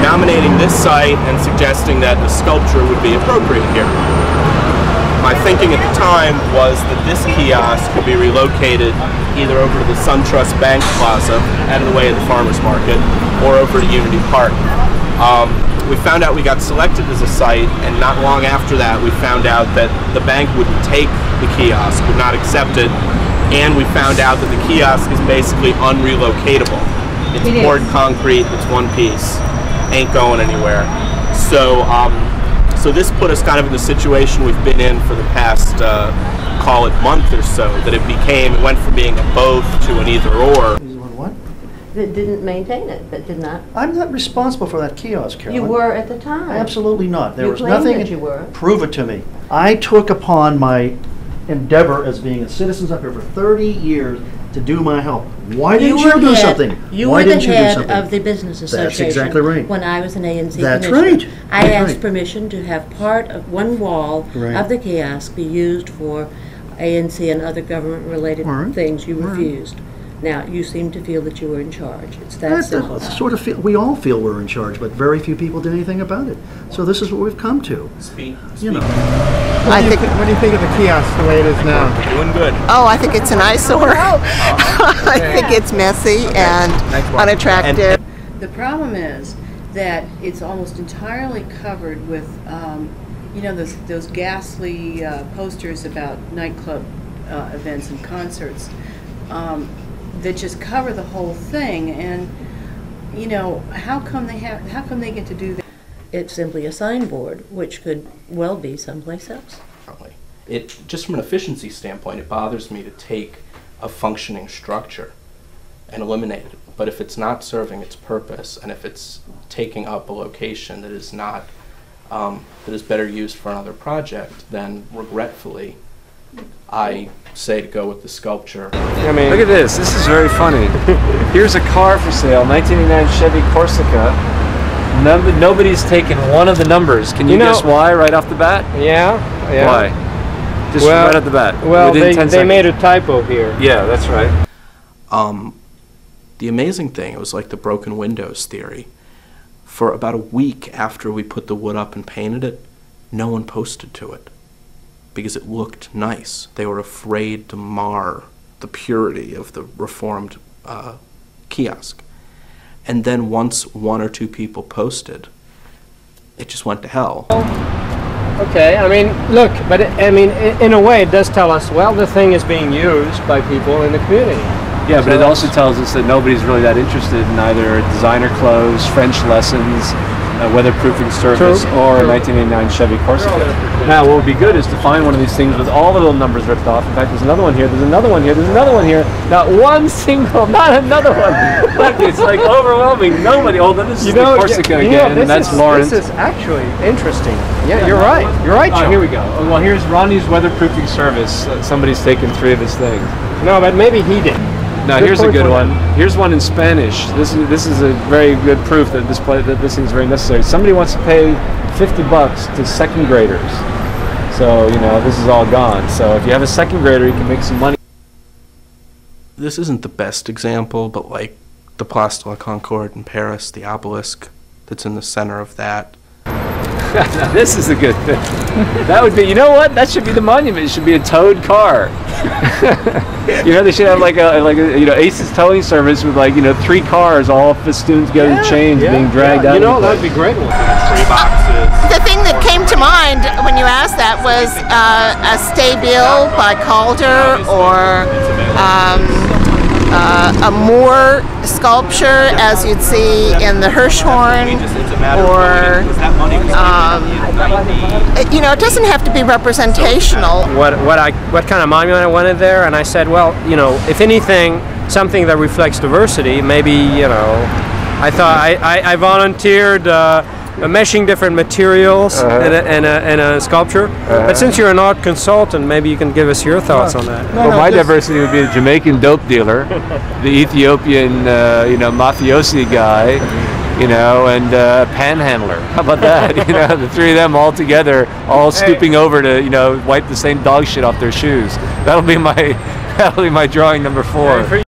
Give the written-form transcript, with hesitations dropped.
nominating this site and suggesting that the sculpture would be appropriate here. My thinking at the time was that this kiosk could be relocated either over to the SunTrust Bank Plaza, out of the way of the farmers market, or over to Unity Park. We found out we got selected as a site, and not long after that we found out that the bank wouldn't take the kiosk, would not accept it, and we found out that the kiosk is basically unrelocatable. It's poured concrete, it's one piece, ain't going anywhere. So, so this put us kind of in the situation we've been in for the past, call it month or so, that it went from being a both to an either or. What? That didn't maintain it, that did not. I'm not responsible for that kiosk, Carolyn. You were at the time. Absolutely not. There was claimed nothing. That you were. Prove it to me. I took upon my endeavor as being a citizen up here for 30 years to do my help. Why didn't you do something? You were the head of the business association. That's exactly right. When I was an ANC That's commissioner. right. I asked permission to have part of one wall of the kiosk be used for ANC and other government-related things. You refused. Now, you seem to feel that you were in charge. It's that simple. Sort of feel, we all feel we're in charge, but very few people did anything about it. So this is what we've come to. You know. What do you think of the kiosk the way it is now? Doing good. Oh, I think it's an eyesore. I think it's messy and unattractive. The problem is that it's almost entirely covered with, you know, those ghastly posters about nightclub events and concerts. That just cover the whole thing, and you know, how come they get to do that? It's simply a signboard, which could well be someplace else. Just from an efficiency standpoint, it bothers me to take a functioning structure and eliminate it. But if it's not serving its purpose, and if it's taking up a location that is not that is better used for another project, then regretfully, I say to go with the sculpture. I mean, look at this. This is very funny. Here's a car for sale, 1989 Chevy Corsica. Nobody's taken one of the numbers. Can you guess why right off the bat? Yeah. Why? Just right off the bat. Well, they made a typo here. Yeah, that's right. The amazing thing, it was like the broken windows theory. For about a week after we put the wood up and painted it, no one posted to it, because it looked nice. They were afraid to mar the purity of the reformed kiosk. And then once one or two people posted, it just went to hell. Okay, I mean, look, but I mean, in a way it does tell us, well, the thing is being used by people in the community. Yeah, but it also tells us that nobody's really that interested in either designer clothes, French lessons, weatherproofing service, or a 1989 Chevy Corsica. Now, what would be good is to find one of these things with all the little numbers ripped off. In fact, there's another one here, there's another one here, there's another one here. Not one single, not another one. Look, it's like overwhelming. Nobody. Oh, this is the Corsica again, and that's Lawrence. This is actually interesting. Yeah, you're right. You're right, Joe. Here we go. Well, here's Ronnie's weatherproofing service. Somebody's taken 3 of his things. No, but maybe he did. Now here's a good one. Here's one in Spanish. This is a very good proof that this thing is very necessary. Somebody wants to pay $50 to second graders. So, you know, this is all gone. So if you have a second grader, you can make some money. This isn't the best example, but like the Place de la Concorde in Paris, the obelisk that's in the center of that. Now, this is a good thing. That would be, you know what? That should be the monument. It should be a towed car. You know, they should have like a you know, Ace's towing service with, like, you know, 3 cars all festooned together, chains being dragged out. You know, that'd be great. 3 boxes. The thing that came to mind when you asked that was a stay bill by Calder, or a Moore sculpture, as you'd see in the Hirshhorn, or you know, it doesn't have to be representational. What kind of monument I wanted there, and I said, well, you know, if anything, something that reflects diversity. Maybe, you know, I thought I volunteered meshing different materials in a sculpture. But since you're an art consultant, maybe you can give us your thoughts on that. Well, my diversity would be the Jamaican dope dealer, the Ethiopian, you know, mafiosi guy, you know, and panhandler. How about that? You know, the 3 of them all together, all stooping over to, you know, wipe the same dog shit off their shoes. That'll be my drawing number 4.